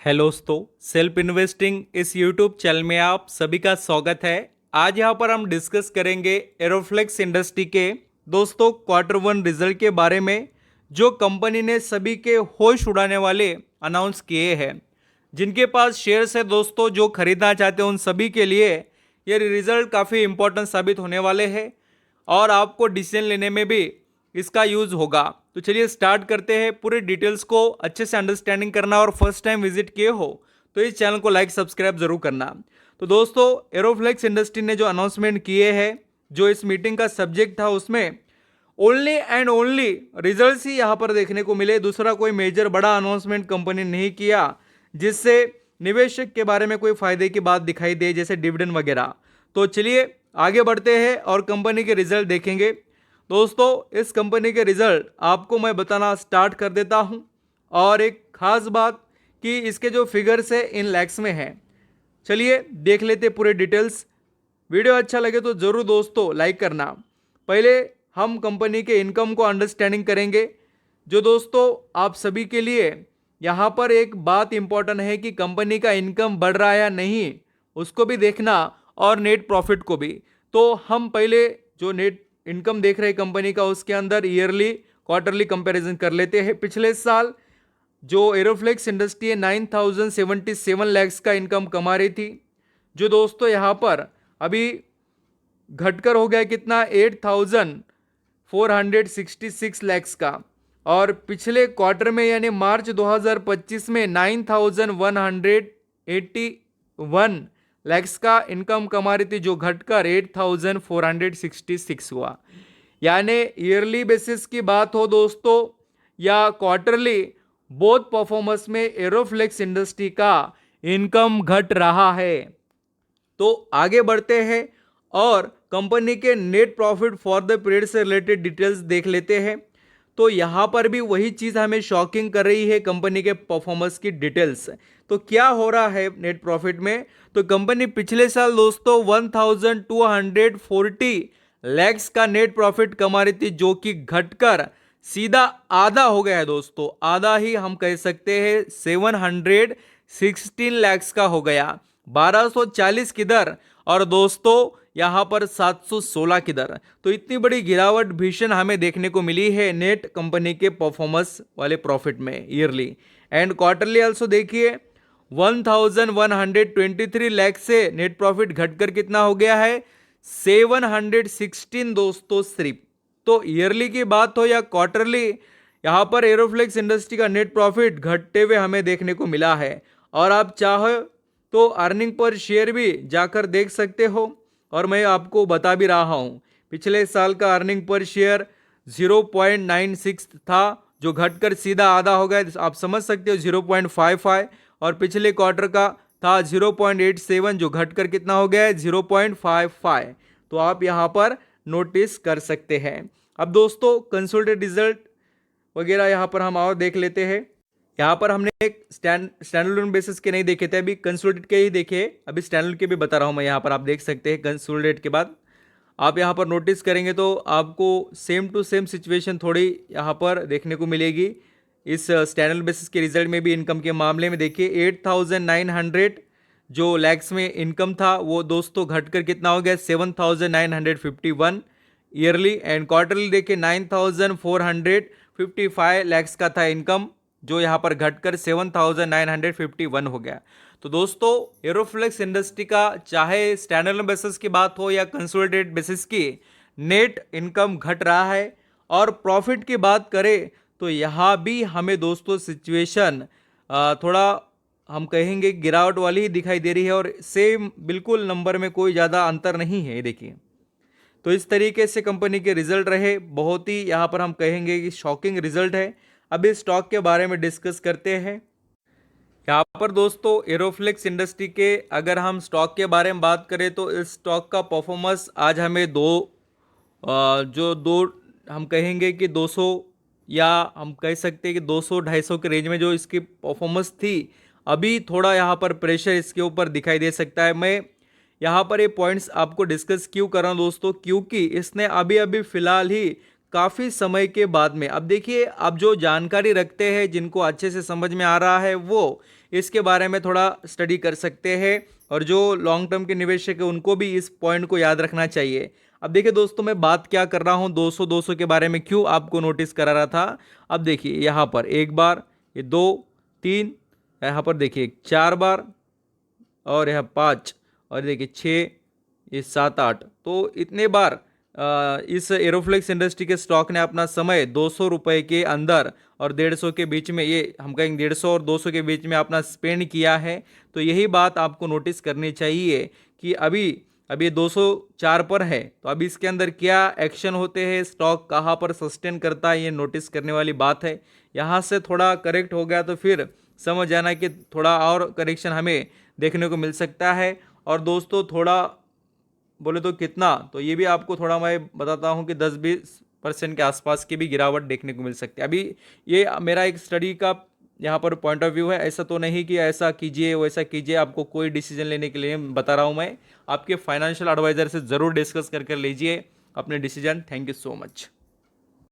Hello दोस्तों, self investing इस YouTube channel में आप सभी का स्वागत है। आज यहाँ पर हम डिस्कस करेंगे एरोफ्लेक्स इंडस्ट्री के दोस्तों क्वार्टर 1 रिजल्ट के बारे में, जो कंपनी ने सभी के होश उड़ाने वाले अनाउंस किए हैं। जिनके पास शेयर्स है दोस्तों, जो खरीदना चाहते हैं, उन सभी के लिए ये रिजल्ट काफ़ी इंपॉर्टेंट साबित होने वाले हैं और आपको डिसीजन लेने में भी इसका यूज़ होगा। तो चलिए स्टार्ट करते हैं। पूरे डिटेल्स को अच्छे से अंडरस्टैंडिंग करना और फर्स्ट टाइम विजिट किए हो तो इस चैनल को लाइक सब्सक्राइब जरूर करना। तो दोस्तों, एरोफ्लेक्स इंडस्ट्री ने जो अनाउंसमेंट किए हैं, जो इस मीटिंग का सब्जेक्ट था, उसमें ओनली एंड ओनली रिजल्ट्स ही यहाँ पर देखने को मिले। दूसरा कोई मेजर बड़ा अनाउंसमेंट कंपनी नहीं किया जिससे निवेशक के बारे में कोई फायदे की बात दिखाई दे, जैसे डिविडेंड वगैरह। तो चलिए आगे बढ़ते हैं और कंपनी के रिजल्ट देखेंगे। दोस्तों, इस कंपनी के रिजल्ट आपको मैं बताना स्टार्ट कर देता हूं। और एक खास बात कि इसके जो फिगर्स है इन लैक्स में है। चलिए देख लेते पूरे डिटेल्स। वीडियो अच्छा लगे तो ज़रूर दोस्तों लाइक करना। पहले हम कंपनी के इनकम को अंडरस्टैंडिंग करेंगे। जो दोस्तों आप सभी के लिए यहाँ पर एक बात इंपॉर्टेंट है कि कंपनी का इनकम बढ़ रहा है या नहीं, उसको भी देखना और नेट प्रॉफिट को भी। तो हम पहले जो नेट इनकम देख रहे हैं कंपनी का, उसके अंदर ईयरली क्वार्टरली कंपैरिजन कर लेते हैं। पिछले साल जो एरोफ्लेक्स इंडस्ट्री है 9077 लैक्स का इनकम कमा रही थी, जो दोस्तों यहाँ पर अभी घटकर हो गया कितना, 8466 लैक्स का। और पिछले क्वार्टर में यानी मार्च 2025 में 9181 लैक्स का इनकम कमा रही थी, जो घटकर 8466 हुआ। यानी ईयरली बेसिस की बात हो दोस्तों या क्वार्टरली, बोथ परफॉर्मेंस में एरोफ्लेक्स इंडस्ट्री का इनकम घट रहा है। तो आगे बढ़ते हैं और कंपनी के net profit for the period से रिलेटेड डिटेल्स देख लेते हैं। तो यहाँ पर भी वही चीज़ हमें शॉकिंग कर रही है, कंपनी के परफॉर्मेंस की डिटेल्स। तो क्या हो रहा है नेट प्रॉफिट में? तो कंपनी पिछले साल दोस्तों 1240 लैक्स का नेट प्रॉफिट कमा रही थी, जो कि घटकर सीधा आधा हो गया है दोस्तों। आधा ही हम कह सकते हैं, 716 लैक्स का हो गया। 1240 किधर और दोस्तों यहाँ पर 716 की दर। तो इतनी बड़ी गिरावट भीषण हमें देखने को मिली है नेट कंपनी के परफॉर्मेंस वाले प्रॉफिट में ईयरली एंड क्वार्टरली। आल्सो देखिए 1123 लाख से नेट प्रॉफिट घटकर कितना हो गया है, 716 दोस्तों सिर्फ। तो ईयरली की बात हो या क्वार्टरली, यहाँ पर एरोफ्लेक्स इंडस्ट्री का नेट प्रॉफिट घटते हुए हमें देखने को मिला है। और आप चाहो तो अर्निंग पर शेयर भी जाकर देख सकते हो, और मैं आपको बता भी रहा हूँ। पिछले साल का अर्निंग पर शेयर 0.96 था, जो घटकर सीधा आधा हो गया। आप समझ सकते हो 0.55। और पिछले क्वार्टर का था 0.87, जो घटकर कितना हो गया है, 0.55। तो आप यहाँ पर नोटिस कर सकते हैं। अब दोस्तों कंसोलिडेटेड रिजल्ट वगैरह यहाँ पर हम और देख लेते हैं। यहाँ पर हमने एक स्टैंडअलोन बेसिस के नहीं देखे थे, अभी कंसोलिडेट के ही देखे। अभी स्टैंडअलोन के भी बता रहा हूँ मैं। यहाँ पर आप देख सकते हैं कंसोलिडेट के बाद आप यहाँ पर नोटिस करेंगे तो आपको सेम टू सेम सिचुएशन थोड़ी यहाँ पर देखने को मिलेगी। इस स्टैंडअलोन बेसिस के रिजल्ट में भी इनकम के मामले में देखिए 8900 जो लैक्स में इनकम था, वो दोस्तों घटकर कितना हो गया, 7951 ईयरली। एंड क्वार्टरली देखिए 9455 लैक्स का था इनकम, जो यहाँ पर घटकर 7951 हो गया। तो दोस्तों एरोफ्लेक्स इंडस्ट्री का चाहे स्टैंडअलोन बेसिस की बात हो या कंसोलिडेटेड बेसिस की, नेट इनकम घट रहा है। और प्रॉफिट की बात करें तो यहाँ भी हमें दोस्तों सिचुएशन थोड़ा हम कहेंगे गिरावट वाली ही दिखाई दे रही है, और सेम बिल्कुल नंबर में कोई ज़्यादा अंतर नहीं है। देखिए तो इस तरीके से कंपनी के रिजल्ट रहे, बहुत ही यहाँ पर हम कहेंगे कि शॉकिंग रिजल्ट है। अभी स्टॉक के बारे में डिस्कस करते हैं। यहाँ पर दोस्तों एरोफ्लेक्स इंडस्ट्री के अगर हम स्टॉक के बारे में बात करें तो इस स्टॉक का परफॉर्मेंस आज हमें दो हम कहेंगे कि 200 या हम कह सकते हैं कि 200-250 के रेंज में जो इसकी परफॉर्मेंस थी, अभी थोड़ा यहाँ पर प्रेशर इसके ऊपर दिखाई दे सकता है। मैं यहाँ पर ये पॉइंट्स आपको डिस्कस क्यों कर रहा हूँ दोस्तों, क्योंकि इसने अभी अभी फिलहाल ही काफ़ी समय के बाद में। अब देखिए, अब जो जानकारी रखते हैं, जिनको अच्छे से समझ में आ रहा है, वो इसके बारे में थोड़ा स्टडी कर सकते हैं, और जो लॉन्ग टर्म के निवेशक है उनको भी इस पॉइंट को याद रखना चाहिए। अब देखिए दोस्तों, मैं बात क्या कर रहा हूँ 200 के बारे में, क्यों आपको नोटिस करा रहा था। अब देखिए यहाँ पर एक बार, ये 2, 3, यहाँ पर देखिए 4 बार, और यहाँ 5, और देखिए 6, ये 7, 8, तो इतने बार इस एरोफ्लेक्स इंडस्ट्री के स्टॉक ने अपना समय 200 रुपये के अंदर और 150 के बीच में, ये हम कहेंगे 150 और 200 के बीच में अपना स्पेंड किया है। तो यही बात आपको नोटिस करनी चाहिए कि अभी अभी 204 पर है, तो अभी इसके अंदर क्या एक्शन होते हैं, स्टॉक कहाँ पर सस्टेन करता है, ये नोटिस करने वाली बात है। यहाँ से थोड़ा करेक्ट हो गया तो फिर समझ जाना कि थोड़ा और करेक्शन हमें देखने को मिल सकता है। और दोस्तों थोड़ा बोले तो कितना, तो ये भी आपको थोड़ा मैं बताता हूँ कि 10-20% के आसपास की भी गिरावट देखने को मिल सकती है। अभी ये मेरा एक स्टडी का यहाँ पर पॉइंट ऑफ व्यू है, ऐसा तो नहीं कि ऐसा कीजिए वैसा कीजिए, आपको कोई डिसीजन लेने के लिए बता रहा हूँ मैं। आपके फाइनेंशियल एडवाइजर से ज़रूर डिस्कस कर लीजिए अपने decision. Thank you so much.